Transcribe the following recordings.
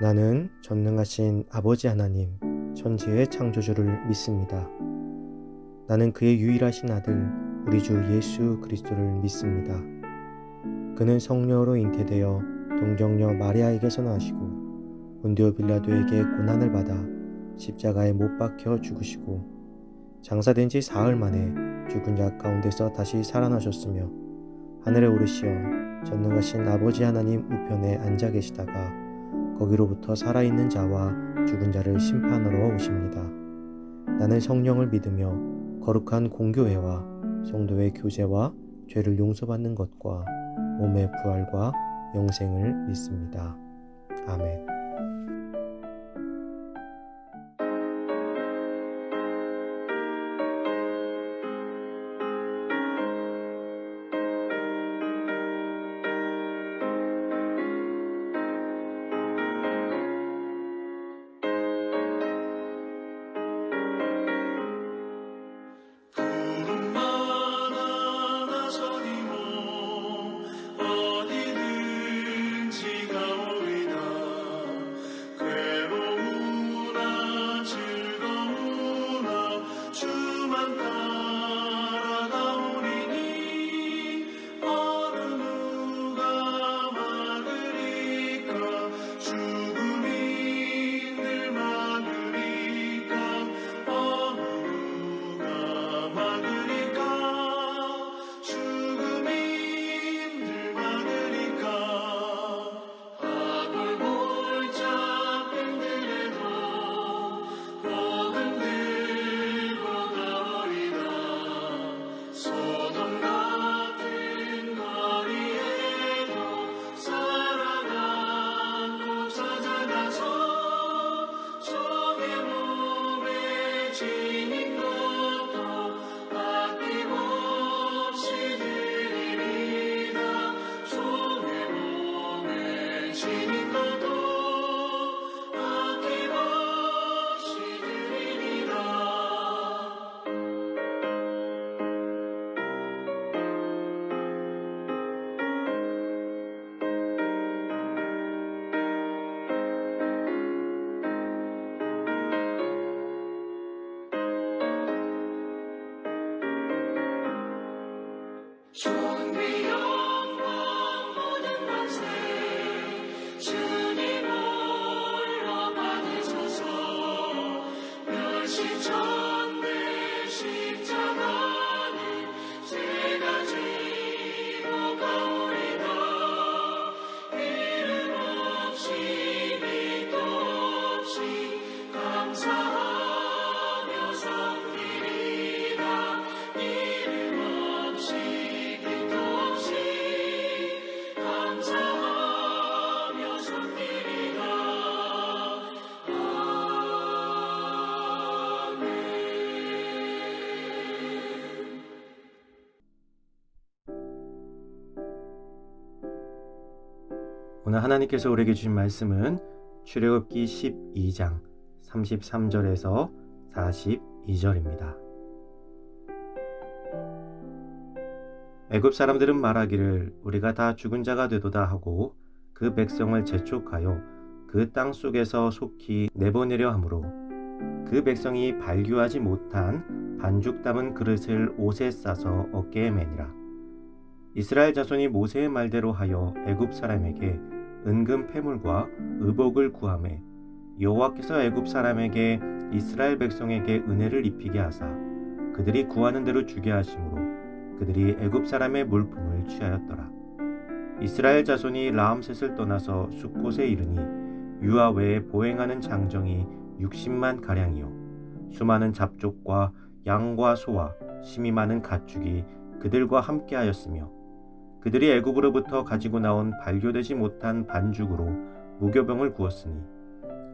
나는 전능하신 아버지 하나님, 천지의 창조주를 믿습니다. 나는 그의 유일하신 아들, 우리 주 예수 그리스도를 믿습니다. 그는 성령으로 잉태되어 동정녀 마리아에게서 나시고 본디오 빌라도에게 고난을 받아 십자가에 못 박혀 죽으시고 장사된 지 사흘 만에 죽은 자 가운데서 다시 살아나셨으며 하늘에 오르시어 전능하신 아버지 하나님 우편에 앉아 계시다가 거기로부터 살아있는 자와 죽은 자를 심판하러 오십니다. 나는 성령을 믿으며 거룩한 공교회와 성도의 교제와 죄를 용서받는 것과 몸의 부활과 영생을 믿습니다. 아멘. 존귀 영광 모든 만세 주님 홀로 받으소서. 멸시천대 십자가는 제가 지고 가오리다. 이름 없이 밑도 없이 감사하며 섬기리다. 이름 없이 밑도 없이 감사하며 섬기리다. 아멘. 오늘 하나님께서 우리에게 주신 말씀은 출애굽기 12장 33절에서 42절입니다. 애굽 사람들은 말하기를 우리가 다 죽은 자가 되도다 하고 그 백성을 재촉하여 그 땅 속에서 속히 내보내려 하므로 그 백성이 발교하지 못한 반죽 담은 그릇을 옷에 싸서 어깨에 매니라. 이스라엘 자손이 모세의 말대로 하여 애굽 사람에게 은금 패물과 의복을 구하매 여호와께서 애굽 사람에게 이스라엘 백성에게 은혜를 입히게 하사 그들이 구하는 대로 주게 하심으로 그들이 애굽 사람의 물품을 취하였더라. 이스라엘 자손이 라암셋을 떠나서 숫곳에 이르니 유아 외에 보행하는 장정이 60만 가량이요 수많은 잡족과 양과 소와 심이 많은 가축이 그들과 함께하였으며 그들이 애굽으로부터 가지고 나온 발교되지 못한 반죽으로 무교병을 구웠으니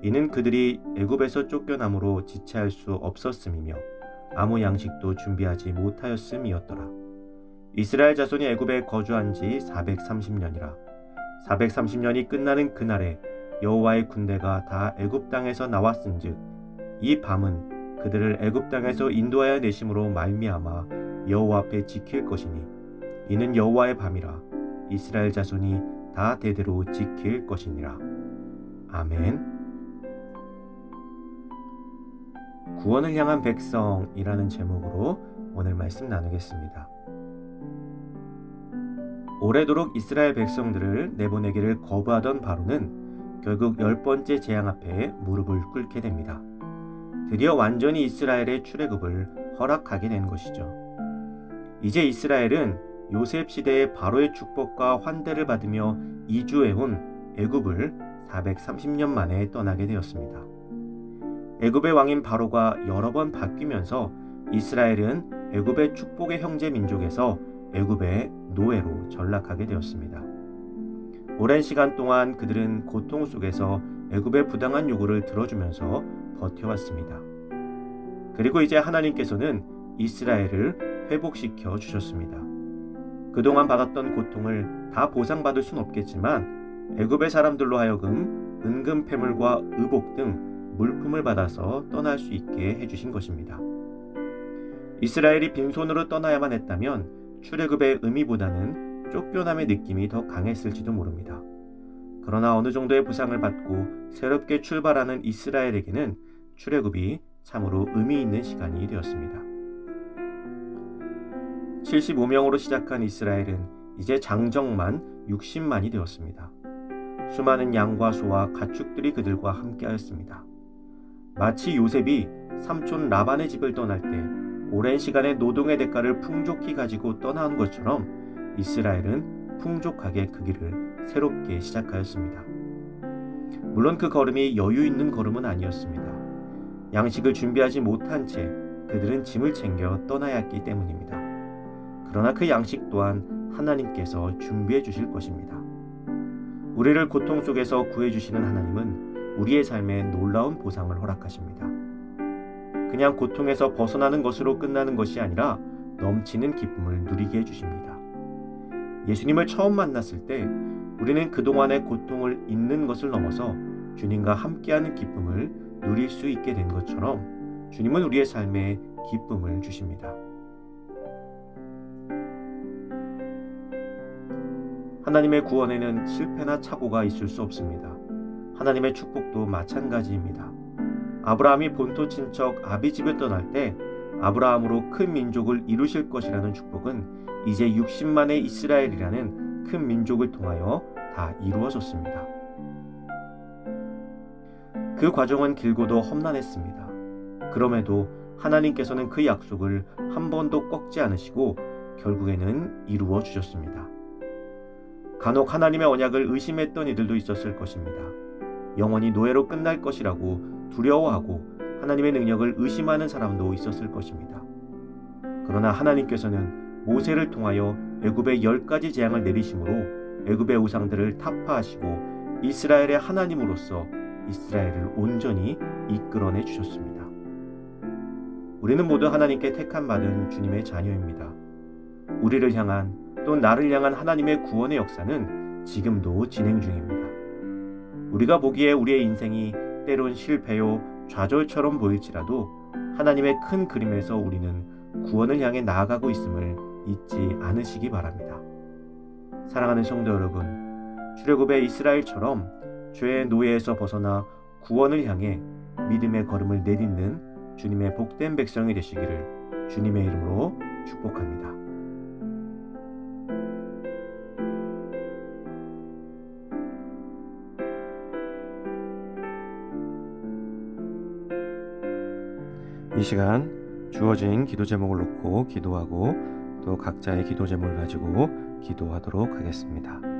이는 그들이 애굽에서 쫓겨남으로 지체할 수 없었음이며 아무 양식도 준비하지 못하였음이었더라. 이스라엘 자손이 애굽에 거주한 지 430년이라. 430년이 끝나는 그날에 여호와의 군대가 다 애굽 땅에서 나왔은즉 이 밤은 그들을 애굽 땅에서 인도하여 내심으로 말미암아 여호와 앞에 지킬 것이니 이는 여호와의 밤이라. 이스라엘 자손이 다 대대로 지킬 것이니라. 아멘. 구원을 향한 백성이라는 제목으로 오늘 말씀 나누겠습니다. 오래도록 이스라엘 백성들을 내보내기를 거부하던 바로는 결국 10번째 재앙 앞에 무릎을 꿇게 됩니다. 드디어 완전히 이스라엘의 출애굽을 허락하게 된 것이죠. 이제 이스라엘은 요셉 시대의 바로의 축복과 환대를 받으며 이주해온 애굽을 430년 만에 떠나게 되었습니다. 애굽의 왕인 바로가 여러 번 바뀌면서 이스라엘은 애굽의 축복의 형제 민족에서 애굽의 노예로 전락하게 되었습니다. 오랜 시간 동안 그들은 고통 속에서 애굽의 부당한 요구를 들어주면서 버텨왔습니다. 그리고 이제 하나님께서는 이스라엘을 회복시켜 주셨습니다. 그동안 받았던 고통을 다 보상받을 순 없겠지만 애굽의 사람들로 하여금 은금 패물과 의복 등 물품을 받아서 떠날 수 있게 해주신 것입니다. 이스라엘이 빈손으로 떠나야만 했다면 출애굽의 의미보다는 쫓겨남의 느낌이 더 강했을지도 모릅니다. 그러나 어느 정도의 보상을 받고 새롭게 출발하는 이스라엘에게는 출애굽이 참으로 의미 있는 시간이 되었습니다. 75명으로 시작한 이스라엘은 이제 장정만 60만이 되었습니다. 수많은 양과 소와 가축들이 그들과 함께하였습니다. 마치 요셉이 삼촌 라반의 집을 떠날 때 오랜 시간의 노동의 대가를 풍족히 가지고 떠나온 것처럼 이스라엘은 풍족하게 그 길을 새롭게 시작하였습니다. 물론 그 걸음이 여유 있는 걸음은 아니었습니다. 양식을 준비하지 못한 채 그들은 짐을 챙겨 떠나야 했기 때문입니다. 그러나 그 양식 또한 하나님께서 준비해 주실 것입니다. 우리를 고통 속에서 구해 주시는 하나님은 우리의 삶에 놀라운 보상을 허락하십니다. 그냥 고통에서 벗어나는 것으로 끝나는 것이 아니라 넘치는 기쁨을 누리게 해주십니다. 예수님을 처음 만났을 때 우리는 그동안의 고통을 잊는 것을 넘어서 주님과 함께하는 기쁨을 누릴 수 있게 된 것처럼 주님은 우리의 삶에 기쁨을 주십니다. 하나님의 구원에는 실패나 착오가 있을 수 없습니다. 하나님의 축복도 마찬가지입니다. 아브라함이 본토 친척 아비집을 떠날 때 아브라함으로 큰 민족을 이루실 것이라는 축복은 이제 60만의 이스라엘이라는 큰 민족을 통하여 다 이루어졌습니다. 그 과정은 길고도 험난했습니다. 그럼에도 하나님께서는 그 약속을 한 번도 꺾지 않으시고 결국에는 이루어 주셨습니다. 간혹 하나님의 언약을 의심했던 이들도 있었을 것입니다. 영원히 노예로 끝날 것이라고 두려워하고 하나님의 능력을 의심하는 사람도 있었을 것입니다. 그러나 하나님께서는 모세를 통하여 애굽에 10가지 재앙을 내리심으로 애굽의 우상들을 타파하시고 이스라엘의 하나님으로서 이스라엘을 온전히 이끌어내 주셨습니다. 우리는 모두 하나님께 택함 받은 주님의 자녀입니다. 우리를 향한 또 나를 향한 하나님의 구원의 역사는 지금도 진행 중입니다. 우리가 보기에 우리의 인생이 때론 실패요 좌절처럼 보일지라도 하나님의 큰 그림에서 우리는 구원을 향해 나아가고 있음을 잊지 않으시기 바랍니다. 사랑하는 성도 여러분, 출애굽의 이스라엘처럼 죄의 노예에서 벗어나 구원을 향해 믿음의 걸음을 내딛는 주님의 복된 백성이 되시기를 주님의 이름으로 축복합니다. 이 시간 주어진 기도 제목을 놓고 기도하고 또 각자의 기도 제목을 가지고 기도하도록 하겠습니다.